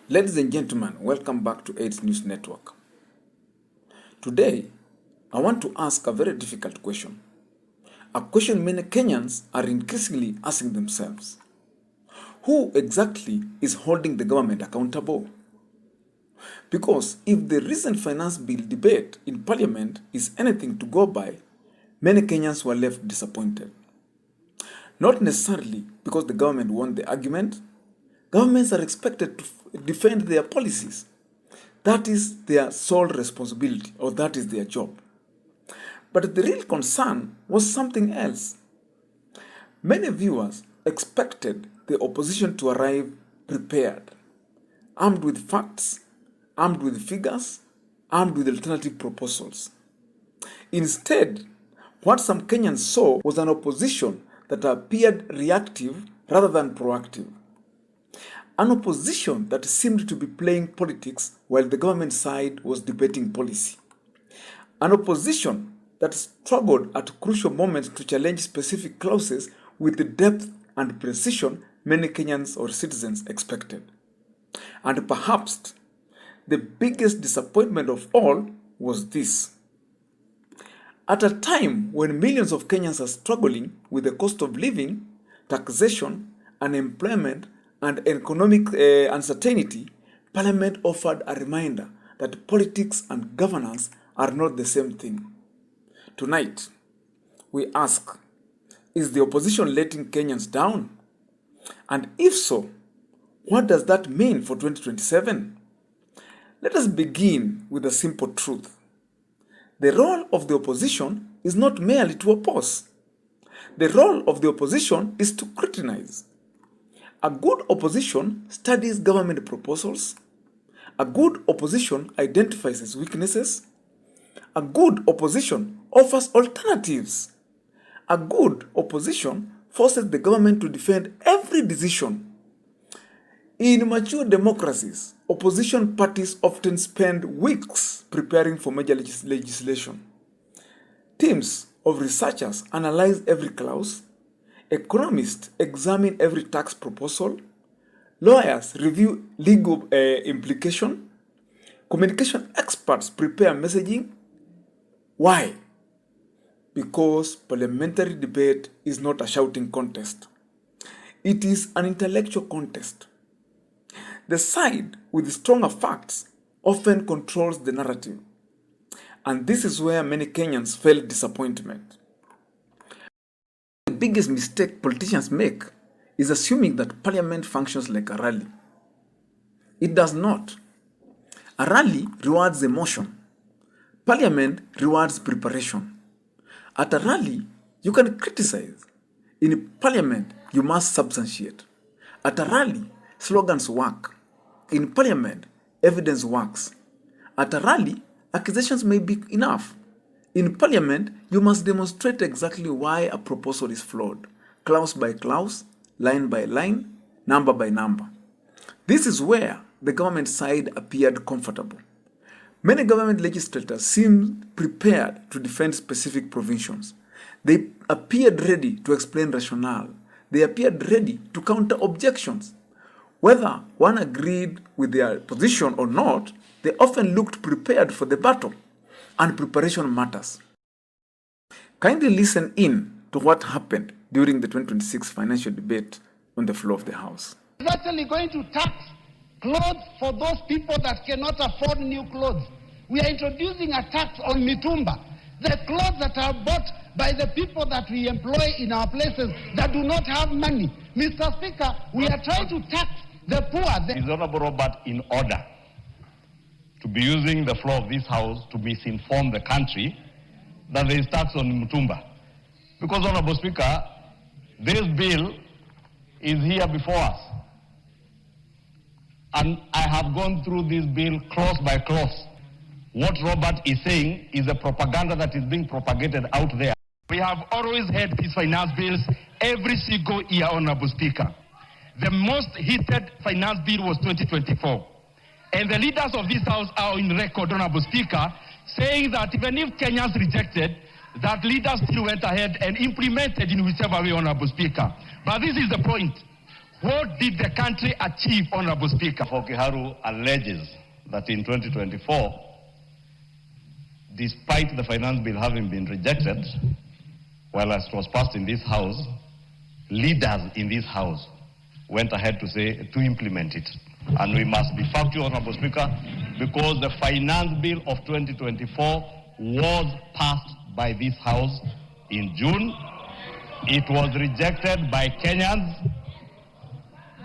Ladies and gentlemen, welcome back to 8 News Network. Today, I want to ask a very difficult question. A question many Kenyans are increasingly asking themselves. Who exactly is holding the government accountable? Because if the recent finance bill debate in parliament is anything to go by, many Kenyans were left disappointed. Not necessarily because the government won the argument. Governments are expected to defend their policies. That is their sole responsibility, or that is their job. But the real concern was something else. Many viewers expected the opposition to arrive prepared, armed with facts, armed with figures, armed with alternative proposals. Instead, what some Kenyans saw was an opposition that appeared reactive rather than proactive. An opposition that seemed to be playing politics while the government side was debating policy. An opposition that struggled at crucial moments to challenge specific clauses with the depth and precision many Kenyans or citizens expected. And perhaps the biggest disappointment of all was this. At a time when millions of Kenyans are struggling with the cost of living, taxation, unemployment, and economic uncertainty, Parliament offered a reminder that politics and governance are not the same thing. Tonight, we ask, is the opposition letting Kenyans down? And if so, what does that mean for 2027? Let us begin with a simple truth. The role of the opposition is not merely to oppose. The role of the opposition is to scrutinize. A good opposition studies government proposals. A good opposition identifies its weaknesses. A good opposition offers alternatives. A good opposition forces the government to defend every decision. In mature democracies, opposition parties often spend weeks preparing for major legislation. Teams of researchers analyze every clause. Economists examine every tax proposal. Lawyers review legal implication. Communication experts prepare messaging. Why? Because parliamentary debate is not a shouting contest. It is an intellectual contest. The side with stronger facts often controls the narrative. And this is where many Kenyans felt disappointment. The biggest mistake politicians make is assuming that parliament functions like a rally. It does not. A rally rewards emotion. Parliament rewards preparation. At a rally, you can criticize. In parliament, you must substantiate. At a rally, slogans work. In parliament, evidence works. At a rally, accusations may be enough. In parliament, you must demonstrate exactly why a proposal is flawed, clause by clause, line by line, number by number. This is where the government side appeared comfortable. Many government legislators seemed prepared to defend specific provisions. They appeared ready to explain rationale. They appeared ready to counter objections. Whether one agreed with their position or not, they often looked prepared for the battle. And preparation matters. Kindly listen in to what happened during the 2026 financial debate on the floor of the House. We're actually going to tax clothes for those people that cannot afford new clothes. We are introducing a tax on mitumba, the clothes that are bought by the people that we employ in our places that do not have money. Mr. Speaker, we are trying to tax the poor. Is Honorable Robert in order to be using the floor of this House to misinform the country that there is tax on Mutumba? Because, Honorable Speaker, this bill is here before us. And I have gone through this bill clause by clause. What Robert is saying is a propaganda that is being propagated out there. We have always had these finance bills every single year, Honorable Speaker. The most heated finance bill was 2024. And the leaders of this House are in record, Honorable Speaker, saying that even if Kenyans rejected, that leaders still went ahead and implemented in whichever way, Honorable Speaker. But this is the point. What did the country achieve, Honorable Speaker? Kiharu alleges that in 2024, despite the finance bill having been rejected, while it was passed in this House, leaders in this House went ahead to implement it. And we must be factual, Honorable Speaker, because the finance bill of 2024 was passed by this House in June. It was rejected by Kenyans.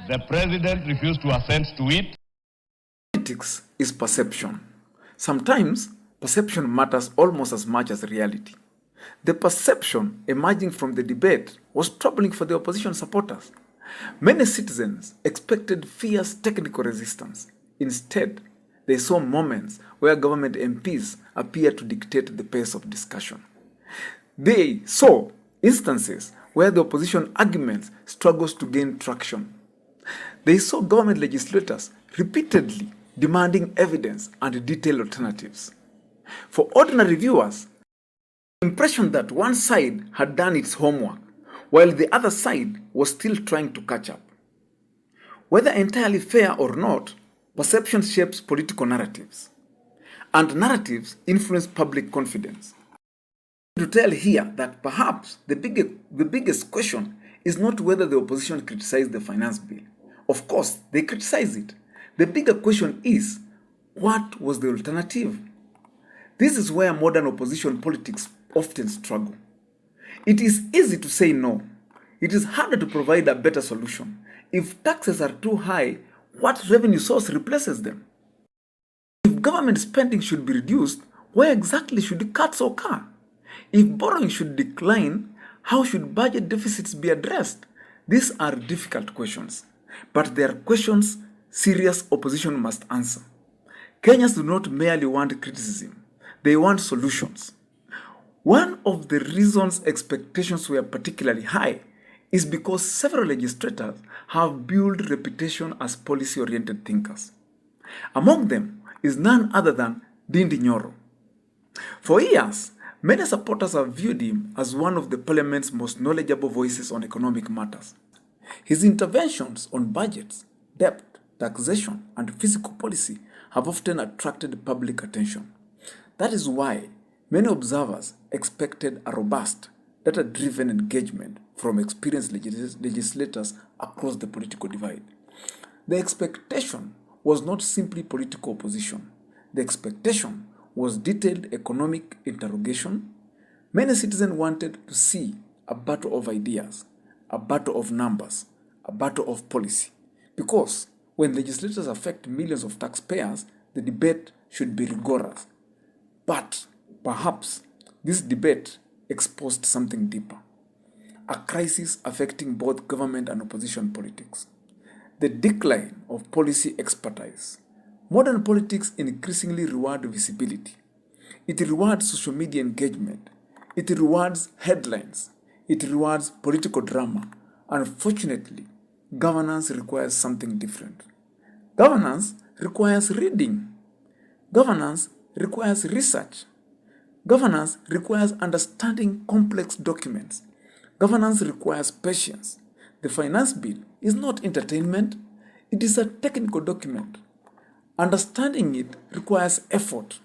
The President refused to assent to it. Politics is perception. Sometimes perception matters almost as much as reality. The perception emerging from the debate was troubling for the opposition supporters. Many citizens expected fierce technical resistance. Instead, they saw moments where government MPs appeared to dictate the pace of discussion. They saw instances where the opposition arguments struggles to gain traction. They saw government legislators repeatedly demanding evidence and detailed alternatives. For ordinary viewers, the impression that one side had done its homework while the other side was still trying to catch up. Whether entirely fair or not, perception shapes political narratives, and narratives influence public confidence. To tell here that perhaps the biggest question is not whether the opposition criticized the finance bill. Of course, they criticize it. The bigger question is, what was the alternative? This is where modern opposition politics often struggle. It is easy to say no. It is harder to provide a better solution. If taxes are too high, what revenue source replaces them? If government spending should be reduced, where exactly should the cuts occur? If borrowing should decline, how should budget deficits be addressed? These are difficult questions, but they are questions serious opposition must answer. Kenyans do not merely want criticism, they want solutions. One of the reasons expectations were particularly high is because several legislators have built reputation as policy-oriented thinkers. Among them is none other than Ndindi Nyoro. For years, many supporters have viewed him as one of the parliament's most knowledgeable voices on economic matters. His interventions on budgets, debt, taxation, and fiscal policy have often attracted public attention. That is why many observers expected a robust, data-driven engagement from experienced legislators across the political divide. The expectation was not simply political opposition. The expectation was detailed economic interrogation. Many citizens wanted to see a battle of ideas, a battle of numbers, a battle of policy. Because when legislators affect millions of taxpayers, the debate should be rigorous. But perhaps this debate exposed something deeper, a crisis affecting both government and opposition politics. The decline of policy expertise. Modern politics increasingly reward visibility. It rewards social media engagement. It rewards headlines. It rewards political drama. Unfortunately, governance requires something different. Governance requires reading. Governance requires research. Governance requires understanding complex documents. Governance requires patience. The finance bill is not entertainment. It is a technical document. Understanding it requires effort.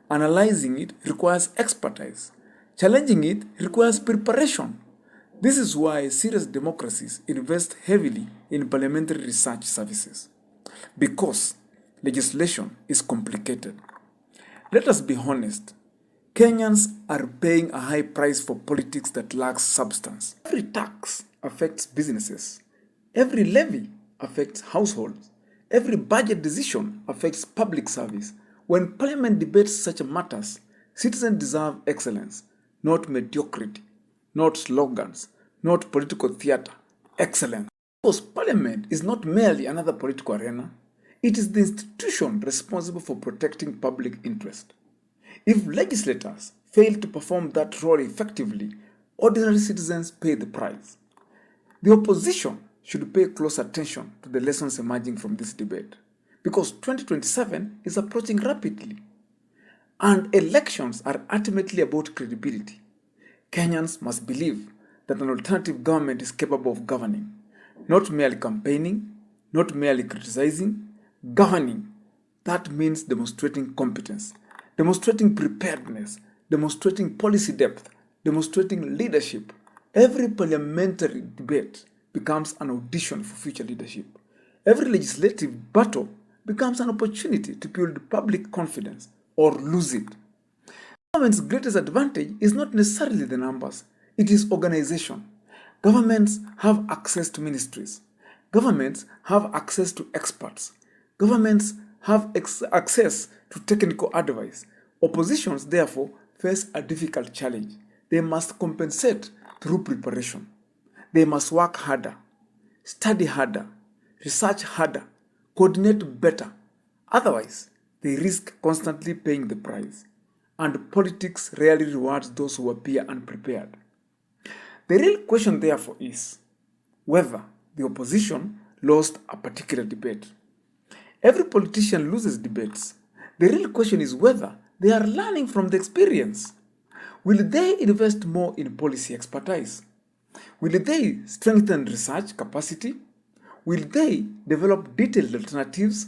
Analyzing it requires expertise. Challenging it requires preparation. This is why serious democracies invest heavily in parliamentary research services. Because legislation is complicated. Let us be honest. Kenyans are paying a high price for politics that lacks substance. Every tax affects businesses. Every levy affects households. Every budget decision affects public service. When parliament debates such matters, citizens deserve excellence, not mediocrity, not slogans, not political theater, excellence. Because parliament is not merely another political arena, it is the institution responsible for protecting public interest. If legislators fail to perform that role effectively, ordinary citizens pay the price. The opposition should pay close attention to the lessons emerging from this debate, because 2027 is approaching rapidly, and elections are ultimately about credibility. Kenyans must believe that an alternative government is capable of governing, Not merely campaigning, not merely criticizing, governing. That means demonstrating competence, demonstrating preparedness, demonstrating policy depth, demonstrating leadership. Every parliamentary debate becomes an audition for future leadership. Every legislative battle becomes an opportunity to build public confidence or lose it. Government's greatest advantage is not necessarily the numbers, it is organization. Governments have access to ministries. Governments have access to experts. Governments have access to technical advice. Oppositions, therefore, face a difficult challenge. They must compensate through preparation. They must work harder, study harder, research harder, coordinate better. Otherwise, they risk constantly paying the price. And politics rarely rewards those who appear unprepared. The real question, therefore, is whether the opposition lost a particular debate. Every politician loses debates. The real question is whether they are learning from the experience. Will they invest more in policy expertise? Will they strengthen research capacity? Will they develop detailed alternatives?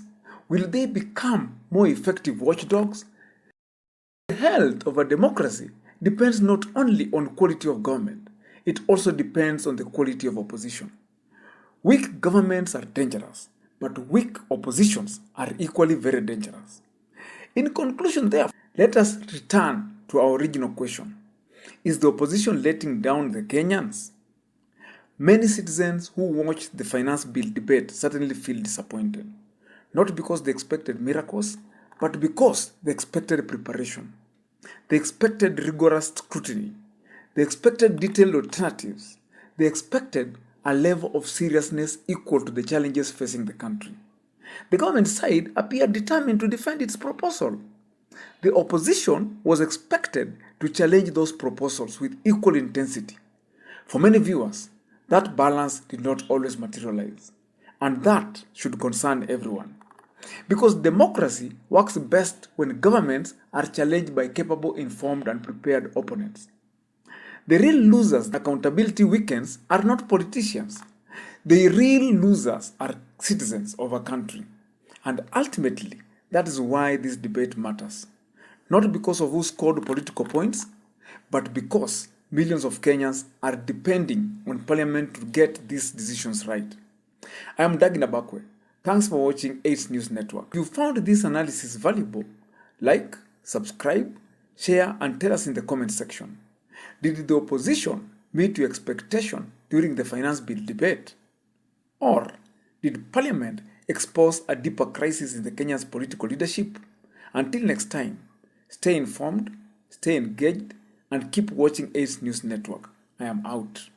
Will they become more effective watchdogs? The health of a democracy depends not only on quality of government, it also depends on the quality of opposition. Weak governments are dangerous, but weak oppositions are equally very dangerous. In conclusion, therefore, let us return to our original question. Is the opposition letting down the Kenyans? Many citizens who watched the finance bill debate certainly feel disappointed, not because they expected miracles, but because they expected preparation. They expected rigorous scrutiny. They expected detailed alternatives. They expected a level of seriousness equal to the challenges facing the country. The government side appeared determined to defend its proposal. The opposition was expected to challenge those proposals with equal intensity. For many viewers, that balance did not always materialize, and that should concern everyone. Because democracy works best when governments are challenged by capable, informed, and prepared opponents. The real losers accountability weekends are not politicians. The real losers are citizens of a country. And ultimately, that is why this debate matters. Not because of who scored political points, but because millions of Kenyans are depending on Parliament to get these decisions right. I am Daggy Nabakwe. Thanks for watching 8 News Network. If you found this analysis valuable, like, subscribe, share, and tell us in the comment section. Did the opposition meet your expectation during the finance bill debate? Or did Parliament expose a deeper crisis in the Kenya's political leadership? Until next time, stay informed, stay engaged, and keep watching 8 News Network. I am out.